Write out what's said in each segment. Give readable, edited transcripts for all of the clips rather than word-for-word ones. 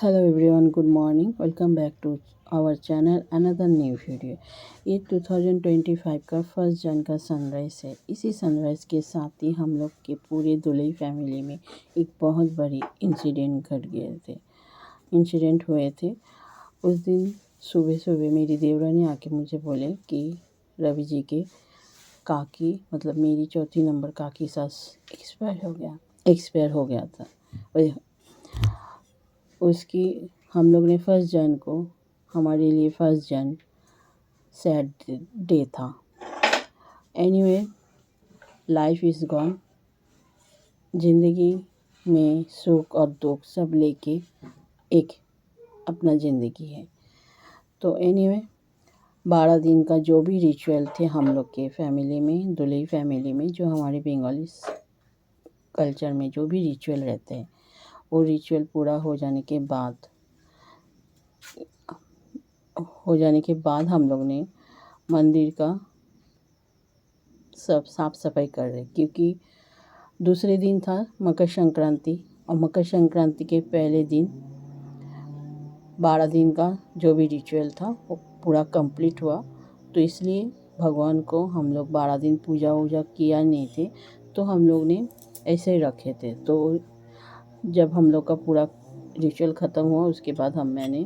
Hello everyone, good morning. Welcome back to our channel. Another new video. ये 2025 का first जन का sunrise है। इसी सनराइज़ के साथ ही हम लोग के पूरे दुलई फैमिली में एक बहुत बड़ी इंसिडेंट हुए थे। उस दिन सुबह सुबह मेरी देवरानी आके मुझे बोले कि रवि जी के काकी मतलब मेरी चौथी नंबर काकी सास एक्सपायर हो गया था। उसकी हम लोग ने फर्स्ट जन को हमारे लिए फर्स्ट जन सैड डे था। Anyway, life is gone. ज़िंदगी में सुख और दुख सब लेके एक अपना ज़िंदगी है। तो एनीवे, 12 दिन का जो भी रिचुअल थे हम लोग के फैमिली में, दुलई फैमिली में, जो हमारे बंगाली कल्चर में जो भी रिचुअल रहते हैं, वो रिचुअल पूरा हो जाने के बाद हम लोग ने मंदिर का सब साफ़ सफाई कर रहे, क्योंकि दूसरे दिन था मकर संक्रांति और मकर संक्रांति के पहले दिन 12 दिन का जो भी रिचुअल था वो पूरा कंप्लीट हुआ। तो इसलिए भगवान को हम लोग 12 दिन पूजा वूजा किया नहीं थे, तो हम लोग ने ऐसे ही रखे थे। तो जब हम लोग का पूरा रिचुअल ख़त्म हुआ उसके बाद मैंने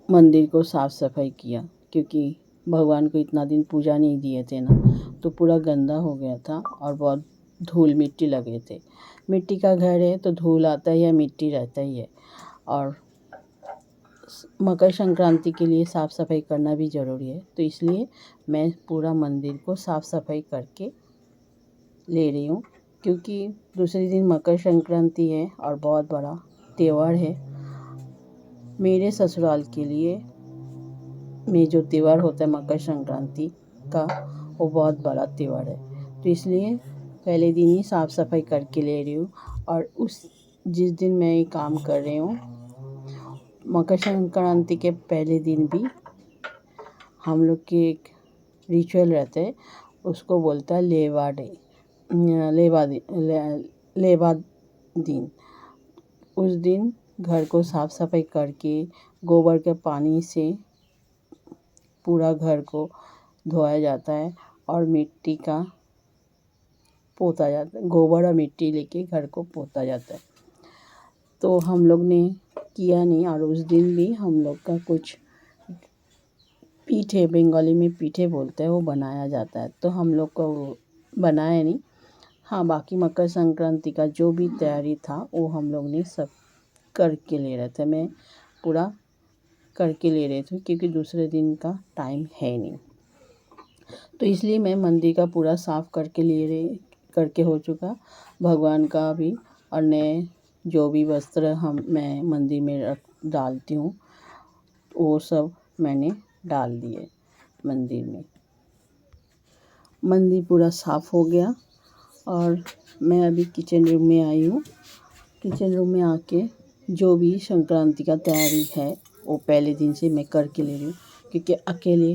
मंदिर को साफ़ सफाई किया, क्योंकि भगवान को इतना दिन पूजा नहीं दिए थे ना, तो पूरा गंदा हो गया था और बहुत धूल मिट्टी लगे थे। मिट्टी का घर है तो धूल आता ही है, मिट्टी रहता ही है। और मकर संक्रांति के लिए साफ़ सफाई करना भी ज़रूरी है, तो इसलिए मैं पूरा मंदिर को साफ़ सफाई करके ले रही हूँ, क्योंकि दूसरे दिन मकर संक्रांति है और बहुत बड़ा त्यौहार है। मेरे ससुराल के लिए में जो त्यौहार होता है मकर संक्रांति का, वो बहुत बड़ा त्यौहार है। तो इसलिए पहले दिन ही साफ़ सफाई करके ले रही हूँ। और जिस दिन मैं ये काम कर रही हूँ, मकर संक्रांति के पहले दिन भी हम लोग के एक रिचुअल रहता है, उसको बोलता है लेवा दिन। उस दिन घर को साफ़ सफाई करके गोबर के पानी से पूरा घर को धोया जाता है और मिट्टी का पोता जाता है। गोबर और मिट्टी लेके घर को पोता जाता है। तो हम लोग ने किया नहीं, और उस दिन भी हम लोग का कुछ पीठे, बंगाली में पीठे बोलते हैं, वो बनाया जाता है। तो हम लोग को बनाया नहीं। हाँ, बाकी मकर संक्रांति का जो भी तैयारी था वो हम लोग ने सब करके ले रहे थे। मैं पूरा करके ले रहे थे, क्योंकि दूसरे दिन का टाइम है नहीं। तो इसलिए मैं मंदिर का पूरा साफ़ करके हो चुका। भगवान का भी और नए जो भी वस्त्र मैं मंदिर में डालती हूँ, वो सब मैंने डाल दिए मंदिर में। मंदिर पूरा साफ़ हो गया और मैं अभी किचन रूम में आई हूँ। किचन रूम में आके जो भी संक्रांति का तैयारी है वो पहले दिन से मैं करके ले रही हूँ, क्योंकि अकेले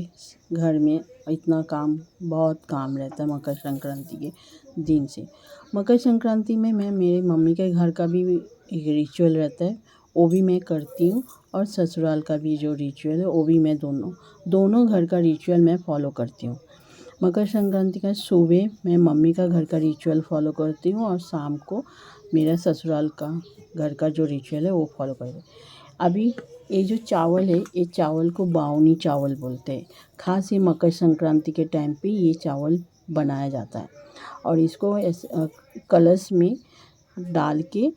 घर में इतना बहुत काम रहता है मकर संक्रांति के दिन से। मकर संक्रांति में मैं मेरे मम्मी के घर का भी एक रिचुअल रहता है, वो भी मैं करती हूँ, और ससुराल का भी जो रिचुअल है वो भी मैं दोनों घर का रिचुअल मैं फॉलो करती हूँ। मकर संक्रांति का सुबह मैं मम्मी का घर का रिचुअल फॉलो करती हूँ और शाम को मेरा ससुराल का घर का जो रिचुअल है वो फॉलो करती हूँ। अभी ये जो चावल है, ये चावल को बावनी चावल बोलते हैं। खास ये मकर संक्रांति के टाइम पे ये चावल बनाया जाता है और इसको कलश में डाल के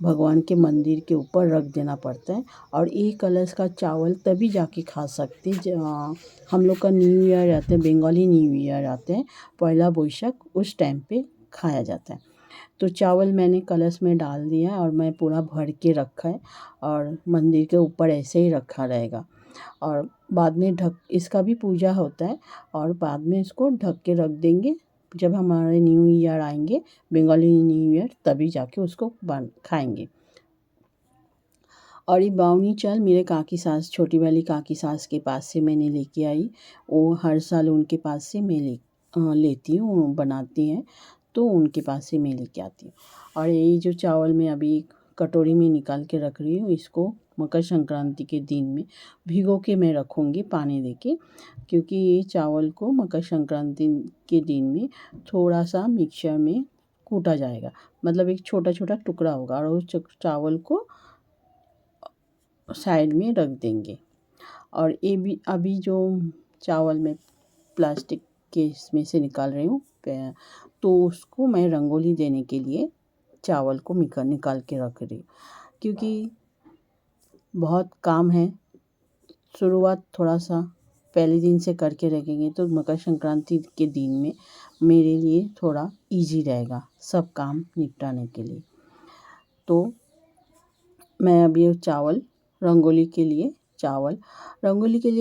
भगवान के मंदिर के ऊपर रख देना पड़ता है। और ये कलश का चावल तभी जाके खा सकते हम लोग का न्यू ईयर आते हैं, बंगाली न्यू ईयर आते हैं, पहला बैसाख, उस टाइम पे खाया जाता है। तो चावल मैंने कलश में डाल दिया और मैं पूरा भर के रखा है और मंदिर के ऊपर ऐसे ही रखा रहेगा। और बाद में इसका भी पूजा होता है और बाद में इसको ढक के रख देंगे। जब हमारे न्यू ईयर आएंगे, बंगाली न्यू ईयर, तभी जाके उसको खाएंगे। और ये बावनी चावल मेरे छोटी वाली काकी सास के पास से मैंने लेके आई। वो हर साल उनके पास से मैं लेती हूँ, बनाती हैं तो उनके पास से मैं लेके आती हूँ। और यही जो चावल मैं अभी कटोरी में निकाल के रख रही हूँ। इसको मकर संक्रांति के दिन में भिगो के मैं रखूँगी पानी देके, क्योंकि ये चावल को मकर संक्रांति के दिन में थोड़ा सा मिक्सर में कूटा जाएगा, मतलब एक छोटा छोटा टुकड़ा होगा, और उस चावल को साइड में रख देंगे। और ये भी अभी जो चावल में प्लास्टिक के इसमें से निकाल रही हूँ, तो उसको मैं रंगोली देने के लिए चावल को निकाल के रख रही हूँ, क्योंकि बहुत काम है। शुरुआत थोड़ा सा पहले दिन से करके रखेंगे तो मकर संक्रांति के दिन में मेरे लिए थोड़ा इजी रहेगा सब काम निपटाने के लिए। तो मैं अभी चावल रंगोली के लिए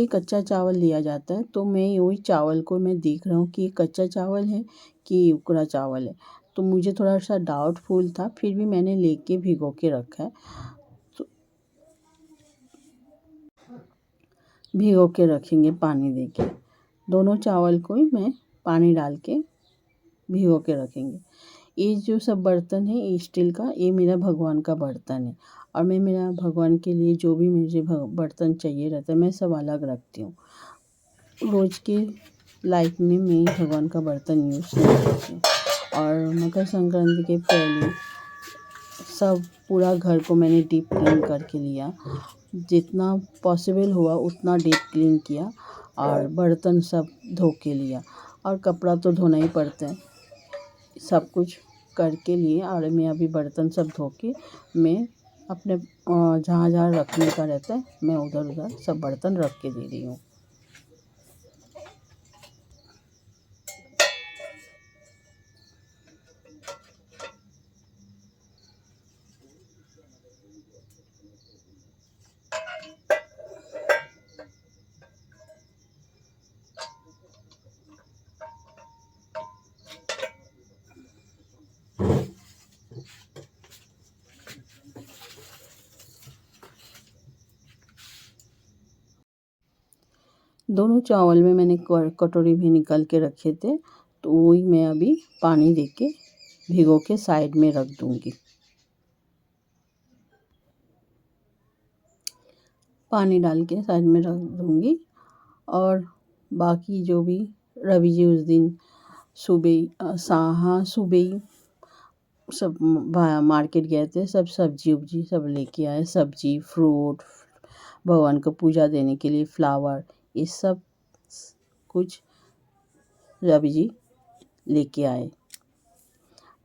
कच्चा चावल लिया जाता है, तो मैं वही चावल को मैं देख रहा हूँ कि ये कच्चा चावल है कि उकड़ा चावल है। तो मुझे थोड़ा सा डाउटफुल था, फिर भी मैंने लेके भिगो के रखा है। तो भिगो के रखेंगे पानी देके, दोनों चावल को ही मैं पानी डाल के भिगो के रखेंगे। ये जो सब बर्तन है ये स्टील का, ये मेरा भगवान का बर्तन है, और मैं मेरा भगवान के लिए जो भी मुझे बर्तन चाहिए रहता है मैं सब अलग रखती हूँ। रोज़ की लाइफ में मैं भगवान का बर्तन यूज़ नहीं करती हूँ। और मकर संक्रांति के पहले सब पूरा घर को मैंने डीप क्लीन करके लिया, जितना पॉसिबल हुआ उतना डीप क्लीन किया, और बर्तन सब धो के लिया, और कपड़ा तो धोना ही पड़ता है, सब कुछ करके लिए। और मैं अभी बर्तन सब धो के मैं अपने जहाँ जहाँ रखने का रहता है मैं उधर उधर सब बर्तन रख के दे रही हूँ। दोनों चावल में मैंने कटोरी भी निकाल के रखे थे, तो वही मैं अभी पानी देके भिगो के साइड में रख दूँगी। पानी डाल के साइड में रख दूँगी। और बाकी जो भी रवि जी उस दिन सुबह सुबह ही सब मार्केट गए थे, सब सब्जी उब्जी सब लेके आए, सब्जी फ्रूट, भगवान को पूजा देने के लिए फ्लावर, ये सब कुछ रवि जी लेके आए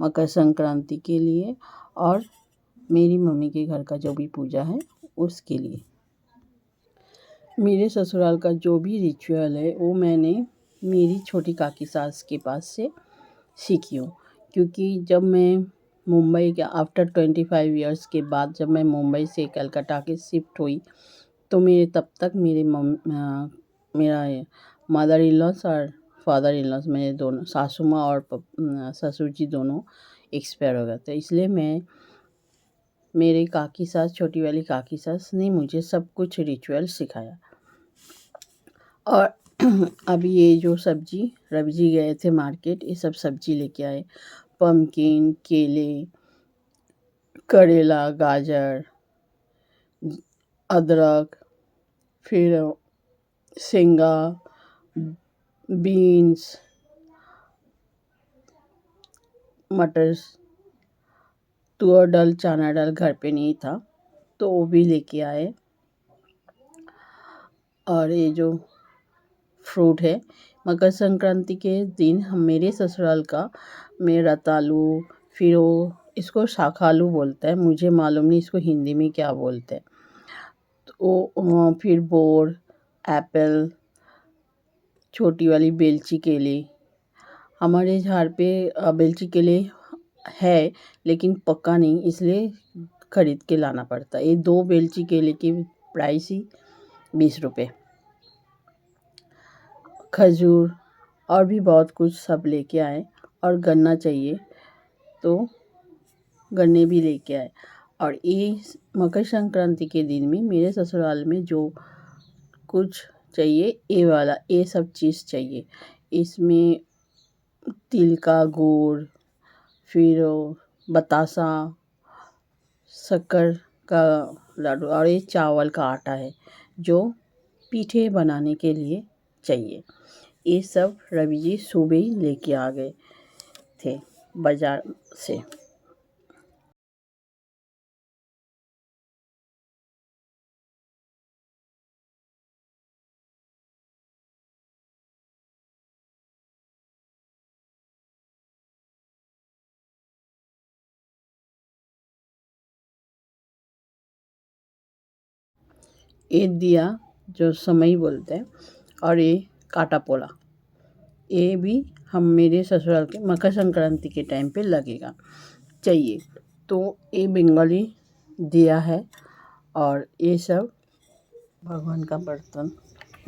मकर संक्रांति के लिए, और मेरी मम्मी के घर का जो भी पूजा है उसके लिए। मेरे ससुराल का जो भी रिचुअल है वो मैंने मेरी छोटी काकी सास के पास से सीखी हूँ, क्योंकि जब मैं मुंबई के आफ्टर 25 इयर्स के बाद जब मैं मुंबई से कलकत्ता के शिफ्ट हुई, तो मेरे तब तक मेरा मदर इन लॉस और फादर इन लॉस, मेरे दोनों सासू माँ और ससुर जी दोनों एक्सपायर हो गए थे। इसलिए मेरी काकी सास, छोटी वाली काकी सास ने मुझे सब कुछ रिचुअल सिखाया। और अभी ये जो सब्जी रवि जी गए थे मार्केट, ये सब सब्जी लेके आए, पम्पकिन, केले, करेला, गाजर, अदरक, फिर शेंगा, बीन्स, मटर, तुअर दाल, चना दाल घर पे नहीं था तो वो भी लेके आए। और ये जो फ्रूट है, मकर संक्रांति के दिन हम मेरे ससुराल का में रतालू, फिर वो इसको शाकालू बोलता है, मुझे मालूम नहीं इसको हिंदी में क्या बोलते हैं, तो फिर बोर, एप्पल, छोटी वाली बेलची केले, हमारे झाड़ पे बेलची केले है लेकिन पक्का नहीं, इसलिए खरीद के लाना पड़ता है। ये 2 बेलची केले की प्राइस ही 20 रुपये। खजूर और भी बहुत कुछ सब लेके आए, और गन्ना चाहिए तो गन्ने भी लेके आए। और ये मकर संक्रांति के दिन में मेरे ससुराल में जो कुछ चाहिए ये सब चीज़ चाहिए। इसमें तिल का गुड़, फिर बतासा, शक्कर का लाडू, और ये चावल का आटा है जो पीठे बनाने के लिए चाहिए। ये सब रवि जी सुबह ही लेके आ गए थे बाजार से। ये दिया जो समई बोलते हैं, और ये काटा पोला, ये भी हम मेरे ससुराल के मकर संक्रांति के टाइम पे लगेगा चाहिए। तो ये बंगाली दिया है, और ये सब भगवान का बर्तन,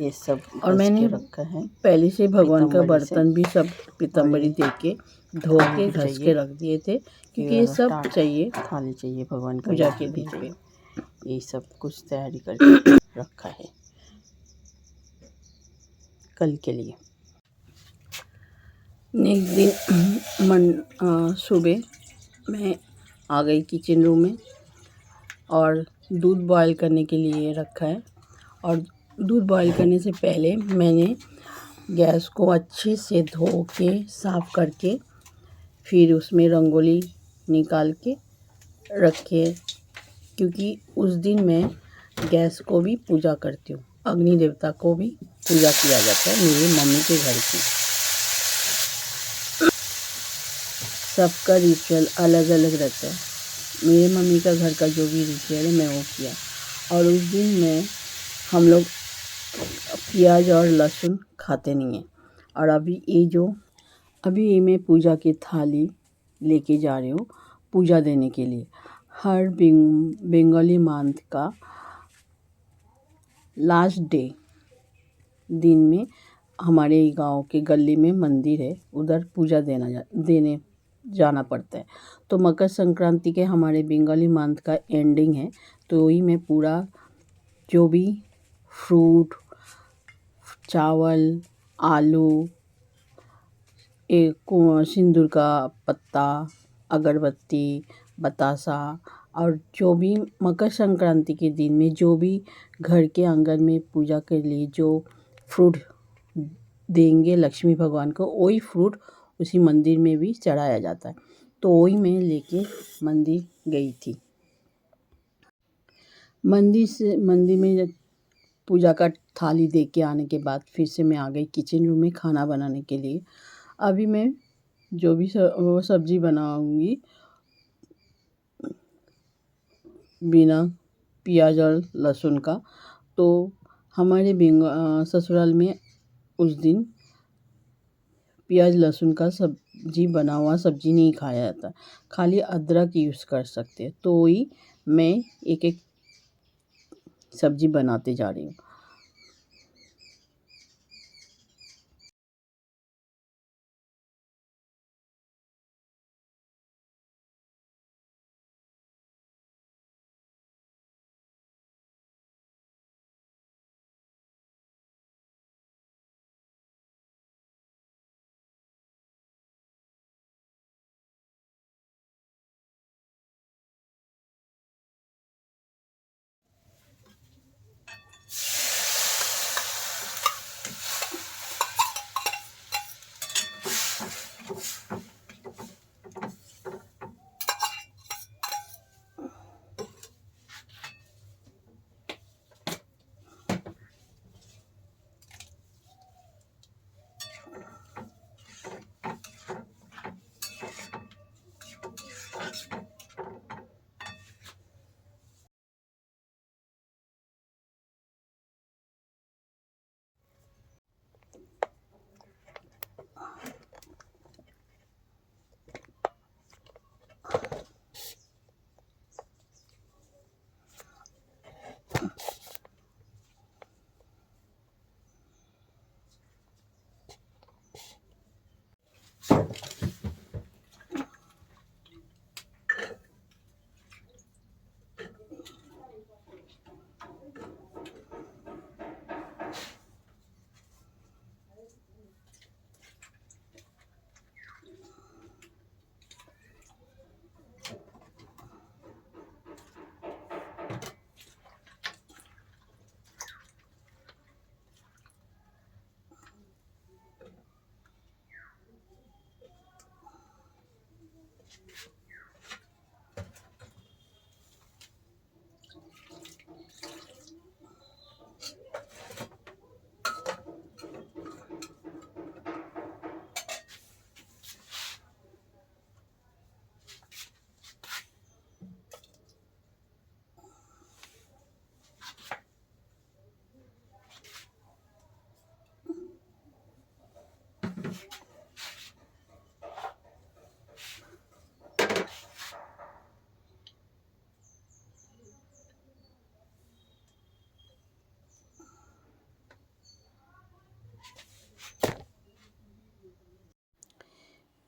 ये सब और मैंने रखा है पहले से। भगवान का बर्तन भी सब पीतम्बरी दे के धो के घस के रख दिए थे, क्योंकि ये सब चाहिए, थाली चाहिए भगवान का पूजा के दिन पे। ये सब कुछ तैयारी करके रखा है कल के लिए। नेक्स्ट दिन सुबह मैं आ गई किचन रूम में, और दूध बॉईल करने के लिए रखा है। और दूध बॉईल करने से पहले मैंने गैस को अच्छे से धो के साफ़ करके फिर उसमें रंगोली निकाल के रखे, क्योंकि उस दिन मैं गैस को भी पूजा करती हूँ। अग्नि देवता को भी पूजा किया जाता है मेरी मम्मी के घर की। सबका रिचुअल अलग अलग रहता है। मेरे मम्मी का घर का जो भी रिचुअल है मैं वो किया। और उस दिन हम लोग प्याज और लहसुन खाते नहीं हैं। और अभी ये मैं पूजा की थाली लेके जा रही हूँ पूजा देने के लिए। हर बंगाली मंथ का लास्ट दिन में हमारे गांव के गली में मंदिर है, उधर पूजा देने जाना पड़ता है। तो मकर संक्रांति के हमारे बंगाली मंथ का एंडिंग है, तो वही मैं पूरा जो भी फ्रूट, चावल, आलू, एक सिंदूर का पत्ता, अगरबत्ती, बतासा, और जो भी मकर संक्रांति के दिन में जो भी घर के आंगन में पूजा के लिए जो फ्रूट देंगे लक्ष्मी भगवान को, वही फ्रूट उसी मंदिर में भी चढ़ाया जाता है। तो वही मैं लेके मंदिर गई थी। मंदिर में पूजा का थाली दे के आने के बाद फिर से मैं आ गई किचन रूम में खाना बनाने के लिए। अभी मैं जो भी सब्ज़ी बनाऊंगी बिना प्याज और लहसुन का, तो हमारे ससुराल में उस दिन प्याज लहसुन का बना हुआ सब्ज़ी नहीं खाया जाता, खाली अदरक यूज़ कर सकते हैं। तो वही मैं एक एक सब्ज़ी बनाते जा रही हूँ।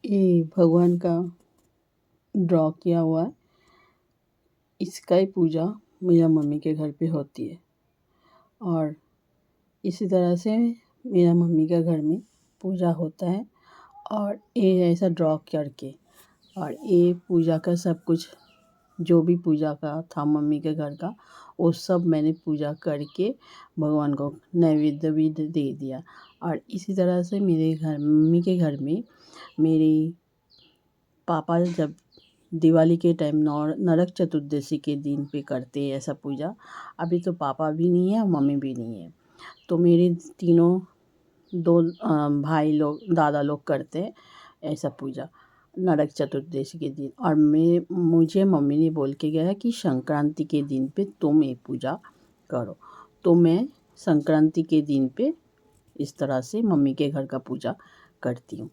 ये भगवान का ड्रॉ किया हुआ है। इसका ही पूजा मेरा मम्मी के घर पे होती है और इसी तरह से मेरा मम्मी के घर में पूजा होता है। और ये ऐसा ड्रॉ करके और ये पूजा का सब कुछ जो भी पूजा का था मम्मी के घर का वो सब मैंने पूजा करके भगवान को नैवेद्य भी दे दिया। और इसी तरह से मेरे घर मम्मी के घर में मेरे पापा जब दिवाली के टाइम नरक चतुर्दशी के दिन पे करते हैं ऐसा पूजा। अभी तो पापा भी नहीं है और मम्मी भी नहीं है, तो मेरे तीनों दो भाई लोग दादा लोग करते हैं ऐसा पूजा नरक चतुर्दशी के दिन। और मुझे मम्मी ने बोल के गया है कि संक्रांति के दिन पे तुम ये पूजा करो, तो मैं संक्रांति के दिन पे इस तरह से मम्मी के घर का पूजा करती हूँ।